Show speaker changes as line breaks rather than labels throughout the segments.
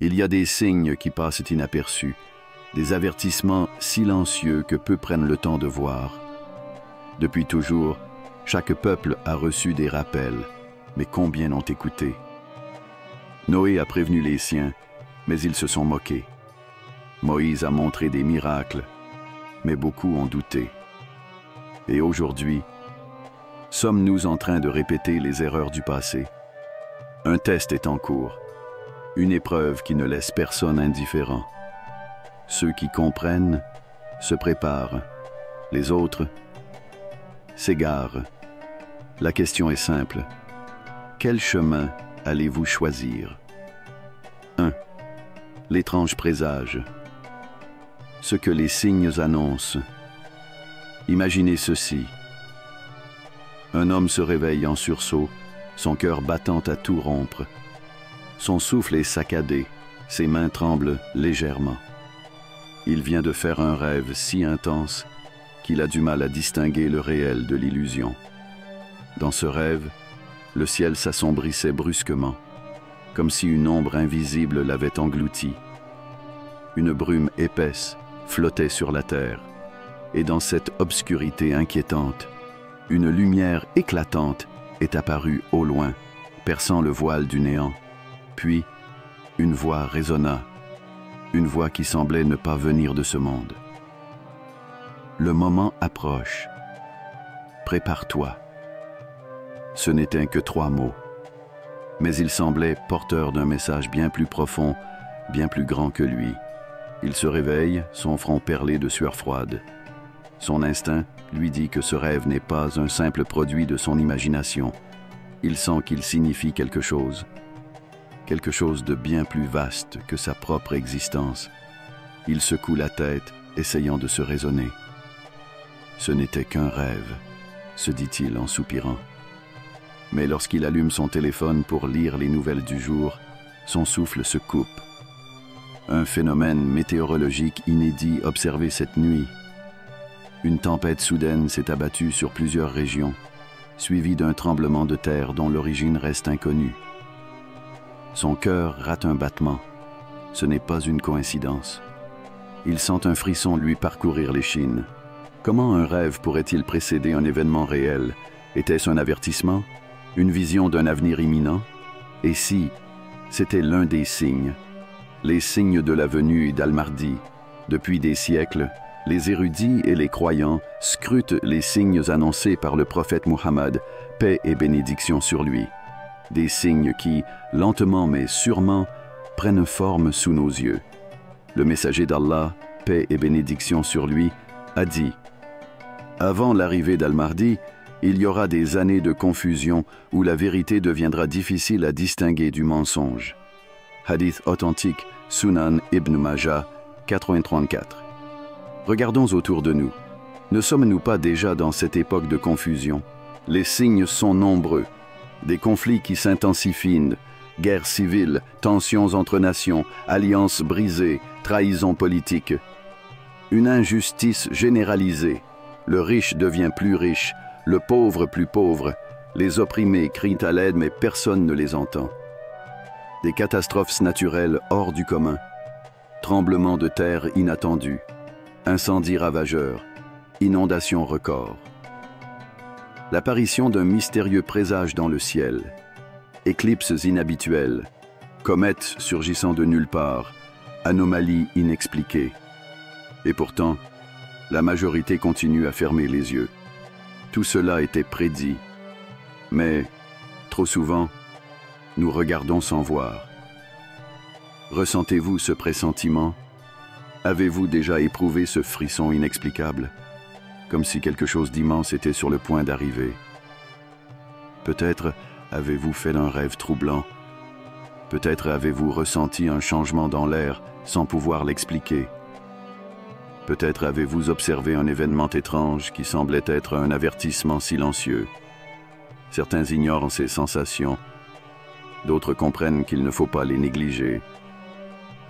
Il y a des signes qui passent inaperçus, des avertissements silencieux que peu prennent le temps de voir. Depuis toujours, chaque peuple a reçu des rappels, mais combien l'ont écouté? Noé a prévenu les siens, mais ils se sont moqués. Moïse a montré des miracles, mais beaucoup ont douté. Et aujourd'hui, sommes-nous en train de répéter les erreurs du passé? Un test est en cours, une épreuve qui ne laisse personne indifférent. Ceux qui comprennent se préparent, les autres s'égarent. La question est simple. Quel chemin allez-vous choisir? 1. L'étrange présage. Ce que les signes annoncent. Imaginez ceci. Un homme se réveille en sursaut, son cœur battant à tout rompre. Son souffle est saccadé, ses mains tremblent légèrement. Il vient de faire un rêve si intense qu'il a du mal à distinguer le réel de l'illusion. Dans ce rêve, le ciel s'assombrissait brusquement, comme si une ombre invisible l'avait englouti. Une brume épaisse flottait sur la terre, et dans cette obscurité inquiétante, une lumière éclatante est apparue au loin, perçant le voile du néant. Puis, une voix résonna, une voix qui semblait ne pas venir de ce monde. Le moment approche. Prépare-toi. Ce n'étaient que 3 mots, mais il semblait porteur d'un message bien plus profond, bien plus grand que lui. Il se réveille, son front perlé de sueur froide. Son instinct lui dit que ce rêve n'est pas un simple produit de son imagination. Il sent qu'il signifie quelque chose de bien plus vaste que sa propre existence. Il secoue la tête, essayant de se raisonner. Ce n'était qu'un rêve, se dit-il en soupirant. Mais lorsqu'il allume son téléphone pour lire les nouvelles du jour, son souffle se coupe. Un phénomène météorologique inédit observé cette nuit. Une tempête soudaine s'est abattue sur plusieurs régions, suivie d'un tremblement de terre dont l'origine reste inconnue. Son cœur rate un battement. Ce n'est pas une coïncidence. Il sent un frisson lui parcourir l'échine. Comment un rêve pourrait-il précéder un événement réel? Était-ce un avertissement? Une vision d'un avenir imminent? Et si c'était l'un des signes? Les signes de la venue d'Al-Mahdi. Depuis des siècles, les érudits et les croyants scrutent les signes annoncés par le prophète Muhammad, paix et bénédiction sur lui. Des signes qui, lentement mais sûrement, prennent forme sous nos yeux. Le messager d'Allah, paix et bénédiction sur lui, a dit « Avant l'arrivée d'Al-Mahdi, il y aura des années de confusion où la vérité deviendra difficile à distinguer du mensonge. » Hadith authentique, Sunan Ibn Majah, 434. Regardons autour de nous. Ne sommes-nous pas déjà dans cette époque de confusion? Les signes sont nombreux. Des conflits qui s'intensifient, guerres civiles, tensions entre nations, alliances brisées, trahisons politiques. Une injustice généralisée. Le riche devient plus riche, le pauvre plus pauvre. Les opprimés crient à l'aide mais personne ne les entend. Des catastrophes naturelles hors du commun. Tremblements de terre inattendus. Incendies ravageurs. Inondations records. L'apparition d'un mystérieux présage dans le ciel. Éclipses inhabituelles. Comètes surgissant de nulle part. Anomalies inexpliquées. Et pourtant, la majorité continue à fermer les yeux. Tout cela était prédit. Mais, trop souvent, nous regardons sans voir. Ressentez-vous ce pressentiment? Avez-vous déjà éprouvé ce frisson inexplicable? Comme si quelque chose d'immense était sur le point d'arriver. Peut-être avez-vous fait un rêve troublant. Peut-être avez-vous ressenti un changement dans l'air sans pouvoir l'expliquer. Peut-être avez-vous observé un événement étrange qui semblait être un avertissement silencieux. Certains ignorent ces sensations. D'autres comprennent qu'il ne faut pas les négliger.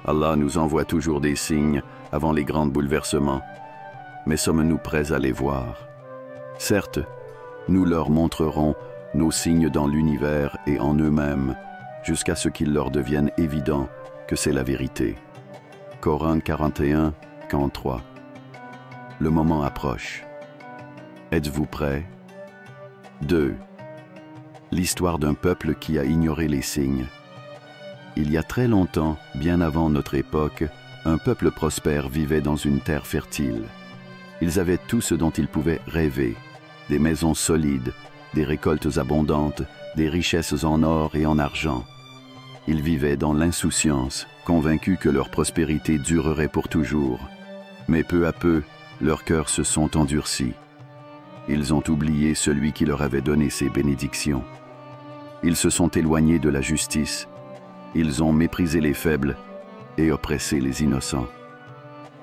Allah nous envoie toujours des signes avant les grands bouleversements. Mais sommes-nous prêts à les voir? Certes, nous leur montrerons nos signes dans l'univers et en eux-mêmes, jusqu'à ce qu'il leur devienne évident que c'est la vérité. Coran 41, 43. Le moment approche. Êtes-vous prêts? 2. L'histoire d'un peuple qui a ignoré les signes. Il y a très longtemps, bien avant notre époque, un peuple prospère vivait dans une terre fertile. Ils avaient tout ce dont ils pouvaient rêver. Des maisons solides, des récoltes abondantes, des richesses en or et en argent. Ils vivaient dans l'insouciance, convaincus que leur prospérité durerait pour toujours. Mais peu à peu, leurs cœurs se sont endurcis. Ils ont oublié celui qui leur avait donné ces bénédictions. Ils se sont éloignés de la justice. Ils ont méprisé les faibles et oppressé les innocents.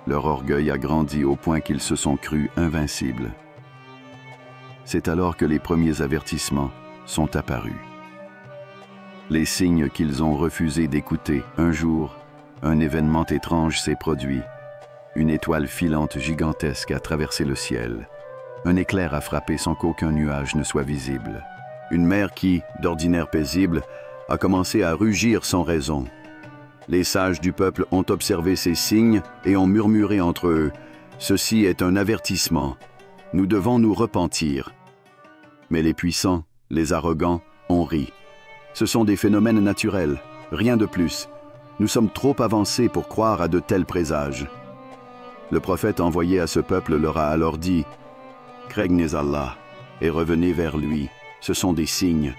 Leur orgueil a grandi au point qu'ils se sont crus invincibles. C'est alors que les premiers avertissements sont apparus. Les signes qu'ils ont refusé d'écouter. Un jour, un événement étrange s'est produit. Une étoile filante gigantesque a traversé le ciel. Un éclair a frappé sans qu'aucun nuage ne soit visible. Une mer qui, d'ordinaire paisible, a commencé à rugir sans raison. Les sages du peuple ont observé ces signes et ont murmuré entre eux « Ceci est un avertissement. Nous devons nous repentir. » Mais les puissants, les arrogants, ont ri. Ce sont des phénomènes naturels, rien de plus. Nous sommes trop avancés pour croire à de tels présages. Le prophète envoyé à ce peuple leur a alors dit « Craignez Allah et revenez vers lui. Ce sont des signes.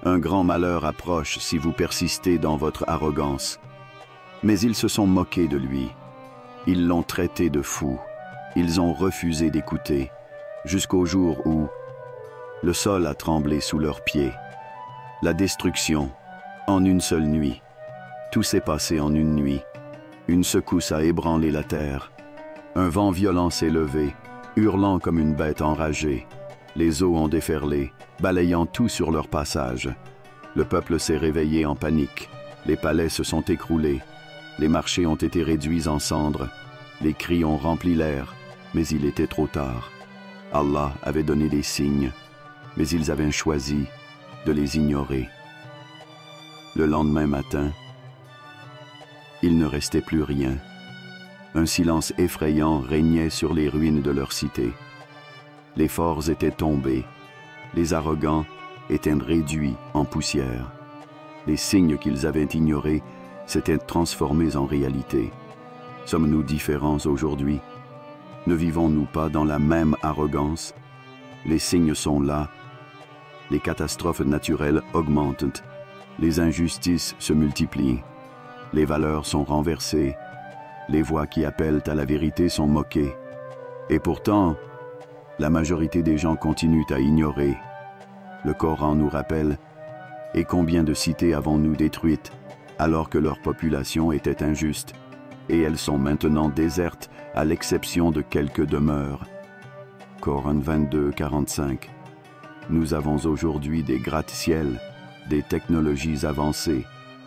Un grand malheur approche si vous persistez dans votre arrogance. » Mais ils se sont moqués de lui. Ils l'ont traité de fou. Ils ont refusé d'écouter, jusqu'au jour où le sol a tremblé sous leurs pieds. La destruction, en une seule nuit. Tout s'est passé en une nuit. Une secousse a ébranlé la terre. Un vent violent s'est levé, hurlant comme une bête enragée. Les eaux ont déferlé, balayant tout sur leur passage. Le peuple s'est réveillé en panique. Les palais se sont écroulés. Les marchés ont été réduits en cendres. Les cris ont rempli l'air, mais il était trop tard. Allah avait donné des signes, mais ils avaient choisi de les ignorer. Le lendemain matin, il ne restait plus rien. Un silence effrayant régnait sur les ruines de leur cité. Les forts étaient tombés. Les arrogants étaient réduits en poussière. Les signes qu'ils avaient ignorés s'étaient transformés en réalité. Sommes-nous différents aujourd'hui? Ne vivons-nous pas dans la même arrogance? Les signes sont là. Les catastrophes naturelles augmentent. Les injustices se multiplient. Les valeurs sont renversées. Les voix qui appellent à la vérité sont moquées. Et pourtant, la majorité des gens continuent à ignorer. Le Coran nous rappelle « Et combien de cités avons-nous détruites alors que leur population était injuste, et elles sont maintenant désertes à l'exception de quelques demeures. » Coran 22, 45. Nous avons aujourd'hui des gratte-ciels, des technologies avancées,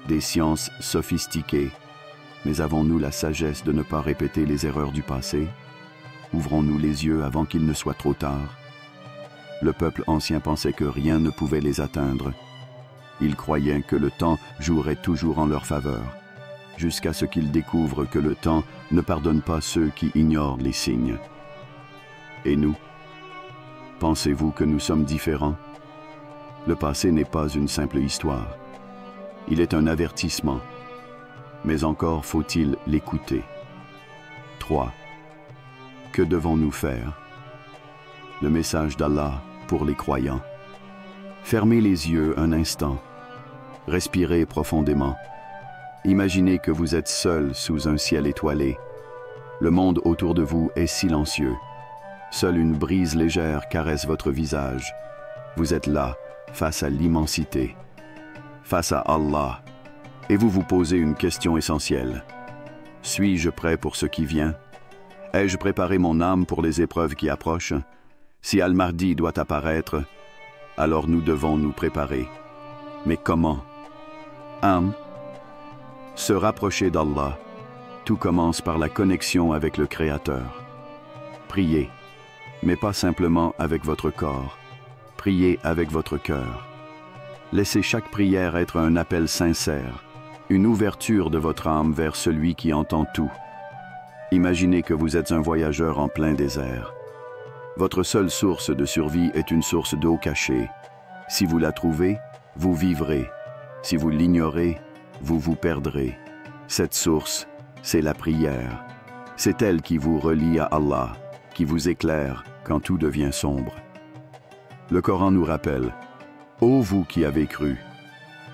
des sciences sophistiquées. Mais avons-nous la sagesse de ne pas répéter les erreurs du passé? Ouvrons-nous les yeux avant qu'il ne soit trop tard? Le peuple ancien pensait que rien ne pouvait les atteindre. Ils croyaient que le temps jouerait toujours en leur faveur, jusqu'à ce qu'ils découvrent que le temps ne pardonne pas ceux qui ignorent les signes. Et nous? Pensez-vous que nous sommes différents? Le passé n'est pas une simple histoire. Il est un avertissement. Mais encore faut-il l'écouter. 3. Que devons-nous faire? Le message d'Allah pour les croyants. Fermez les yeux un instant. Respirez profondément. Imaginez que vous êtes seul sous un ciel étoilé. Le monde autour de vous est silencieux. Seule une brise légère caresse votre visage. Vous êtes là, face à l'immensité, face à Allah, et vous vous posez une question essentielle. Suis-je prêt pour ce qui vient? Ai-je préparé mon âme pour les épreuves qui approchent? Si Al-Mahdi doit apparaître, alors nous devons nous préparer. Mais comment? 1. Se rapprocher d'Allah. Tout commence par la connexion avec le Créateur. Priez, mais pas simplement avec votre corps. Priez avec votre cœur. Laissez chaque prière être un appel sincère. une ouverture de votre âme vers celui qui entend tout. Imaginez que vous êtes un voyageur en plein désert. Votre seule source de survie est une source d'eau cachée. Si vous la trouvez, vous vivrez. Si vous l'ignorez, vous vous perdrez. Cette source, c'est la prière. C'est elle qui vous relie à Allah, qui vous éclaire quand tout devient sombre. Le Coran nous rappelle « Ô vous qui avez cru !»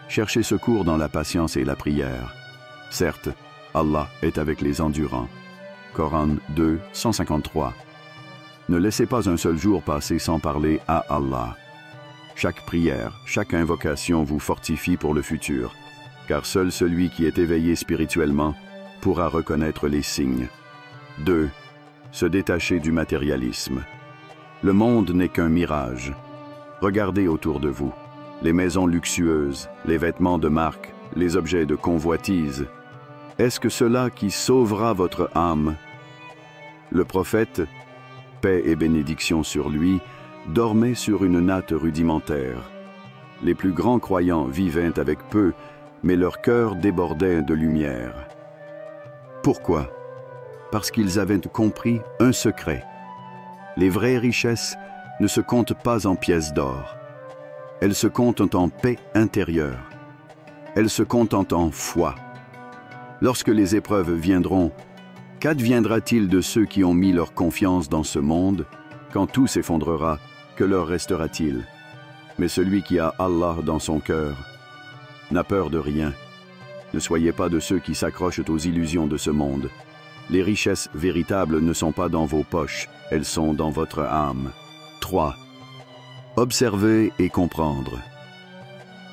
Cherchez secours dans la patience et la prière. Certes, Allah est avec les endurants. Coran 2, 153. Ne laissez pas un seul jour passer sans parler à Allah. Chaque prière, chaque invocation vous fortifie pour le futur, car seul celui qui est éveillé spirituellement pourra reconnaître les signes. 2. Se détacher du matérialisme. Le monde n'est qu'un mirage. Regardez autour de vous. Les maisons luxueuses, les vêtements de marque, les objets de convoitise. Est-ce que cela qui sauvera votre âme? Le prophète, paix et bénédiction sur lui, dormait sur une natte rudimentaire. Les plus grands croyants vivaient avec peu, mais leur cœur débordait de lumière. Pourquoi? Parce qu'ils avaient compris un secret. Les vraies richesses ne se comptent pas en pièces d'or. Elles se comptent en paix intérieure. Elles se comptent en foi. Lorsque les épreuves viendront, qu'adviendra-t-il de ceux qui ont mis leur confiance dans ce monde? Quand tout s'effondrera, que leur restera-t-il? Mais celui qui a Allah dans son cœur n'a peur de rien. Ne soyez pas de ceux qui s'accrochent aux illusions de ce monde. Les richesses véritables ne sont pas dans vos poches, elles sont dans votre âme. 3. Observer et comprendre.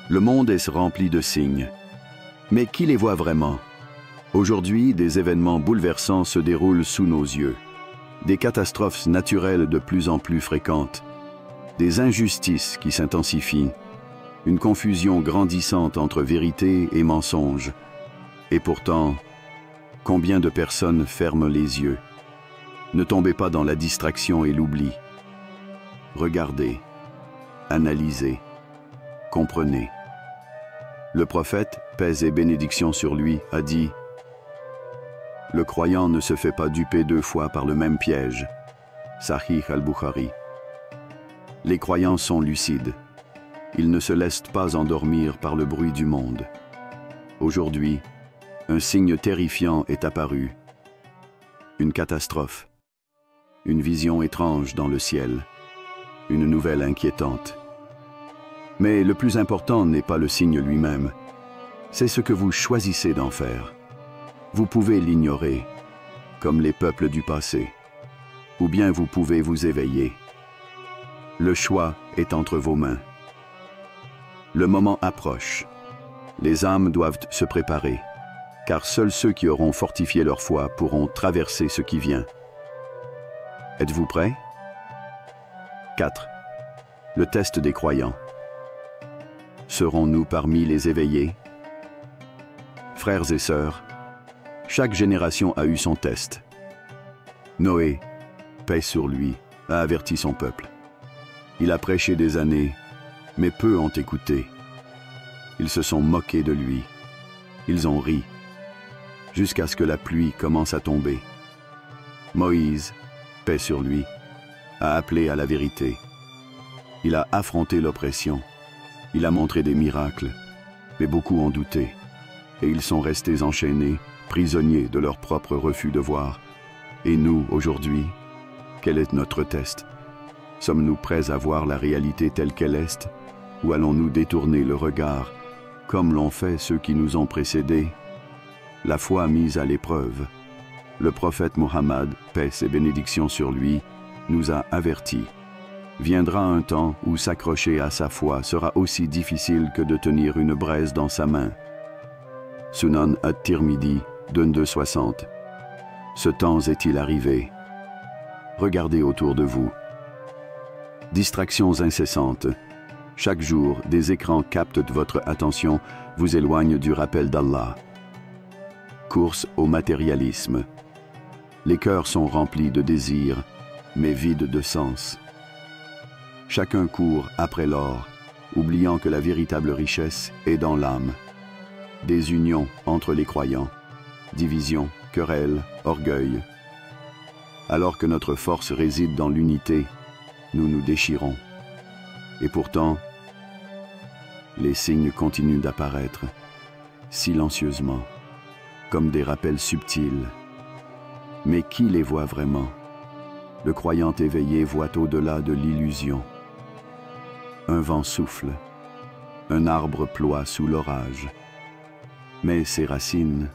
Le monde est rempli de signes. Mais qui les voit vraiment? Aujourd'hui, des événements bouleversants se déroulent sous nos yeux. Des catastrophes naturelles de plus en plus fréquentes. Des injustices qui s'intensifient. Une confusion grandissante entre vérité et mensonge. Et pourtant, combien de personnes ferment les yeux? Ne tombez pas dans la distraction et l'oubli. Regardez, analysez, comprenez. Le prophète, paix et bénédiction sur lui, a dit « Le croyant ne se fait pas duper 2 fois par le même piège. » Sahih al-Bukhari. Les croyants sont lucides. Ils ne se laissent pas endormir par le bruit du monde. Aujourd'hui, un signe terrifiant est apparu. Une catastrophe. Une vision étrange dans le ciel. Une nouvelle inquiétante. Mais le plus important n'est pas le signe lui-même. C'est ce que vous choisissez d'en faire. Vous pouvez l'ignorer, comme les peuples du passé. Ou bien vous pouvez vous éveiller. Le choix est entre vos mains. Le moment approche. Les âmes doivent se préparer, car seuls ceux qui auront fortifié leur foi pourront traverser ce qui vient. Êtes-vous prêts? 4. Le test des croyants. Serons-nous parmi les éveillés? Frères et sœurs, chaque génération a eu son test. Noé, paix sur lui, a averti son peuple. Il a prêché des années, mais peu ont écouté. Ils se sont moqués de lui. Ils ont ri, jusqu'à ce que la pluie commence à tomber. Moïse, paix sur lui, a appelé à la vérité. Il a affronté l'oppression. Il a montré des miracles, mais beaucoup ont douté. Et ils sont restés enchaînés, prisonniers de leur propre refus de voir. Et nous, aujourd'hui, quel est notre test? Sommes-nous prêts à voir la réalité telle qu'elle est, ou allons-nous détourner le regard, comme l'ont fait ceux qui nous ont précédés? La foi mise à l'épreuve. Le prophète Mohammed, paix et bénédiction sur lui, nous a avertis. Viendra un temps où s'accrocher à sa foi sera aussi difficile que de tenir une braise dans sa main. Sunan at-Tirmidhi, 2260. Ce temps est-il arrivé? Regardez autour de vous. Distractions incessantes. Chaque jour, des écrans captent votre attention, vous éloignent du rappel d'Allah. Course au matérialisme. Les cœurs sont remplis de désirs, mais vides de sens. Chacun court après l'or, oubliant que la véritable richesse est dans l'âme. désunion entre les croyants, division, querelle, orgueil. Alors que notre force réside dans l'unité, nous nous déchirons. Et pourtant, les signes continuent d'apparaître, silencieusement, comme des rappels subtils. Mais qui les voit vraiment? Le croyant éveillé voit au-delà de l'illusion. Un vent souffle, un arbre ploie sous l'orage. Mais ses racines,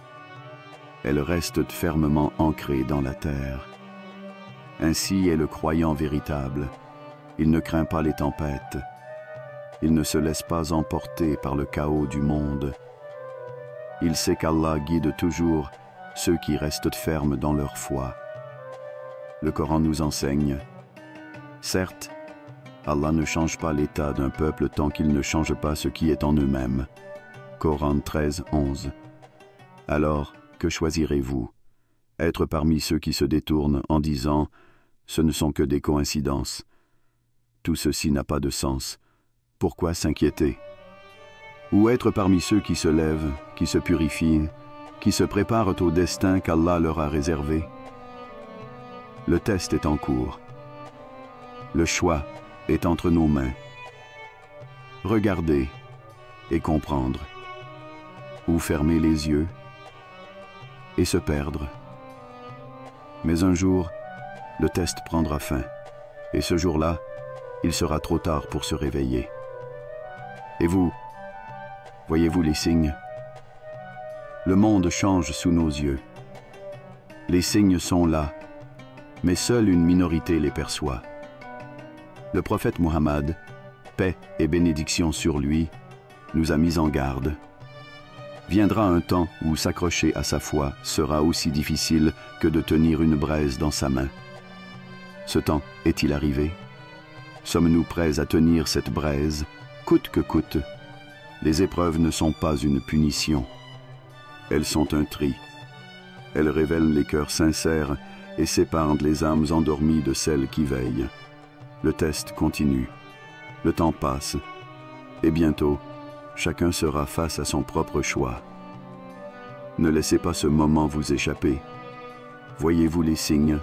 elles restent fermement ancrées dans la terre. Ainsi est le croyant véritable. Il ne craint pas les tempêtes. Il ne se laisse pas emporter par le chaos du monde. Il sait qu'Allah guide toujours ceux qui restent fermes dans leur foi. Le Coran nous enseigne, certes, Allah ne change pas l'état d'un peuple tant qu'il ne change pas ce qui est en eux-mêmes. Coran 13, 11. Alors, que choisirez-vous? Être parmi ceux qui se détournent en disant « ce ne sont que des coïncidences ». Tout ceci n'a pas de sens. Pourquoi s'inquiéter? Ou être parmi ceux qui se lèvent, qui se purifient, qui se préparent au destin qu'Allah leur a réservé? Le test est en cours. Le choix est entre nos mains. Regarder et comprendre. Ou fermer les yeux et se perdre. Mais un jour, le test prendra fin. Et ce jour-là, il sera trop tard pour se réveiller. Et vous, voyez-vous les signes? Le monde change sous nos yeux. Les signes sont là, mais seule une minorité les perçoit. Le prophète Muhammad, paix et bénédiction sur lui, nous a mis en garde. Viendra un temps où s'accrocher à sa foi sera aussi difficile que de tenir une braise dans sa main. Ce temps est-il arrivé? Sommes-nous prêts à tenir cette braise, coûte que coûte? Les épreuves ne sont pas une punition. Elles sont un tri. Elles révèlent les cœurs sincères et séparent les âmes endormies de celles qui veillent. Le test continue. Le temps passe. Et bientôt, chacun sera face à son propre choix. Ne laissez pas ce moment vous échapper. Voyez-vous les signes?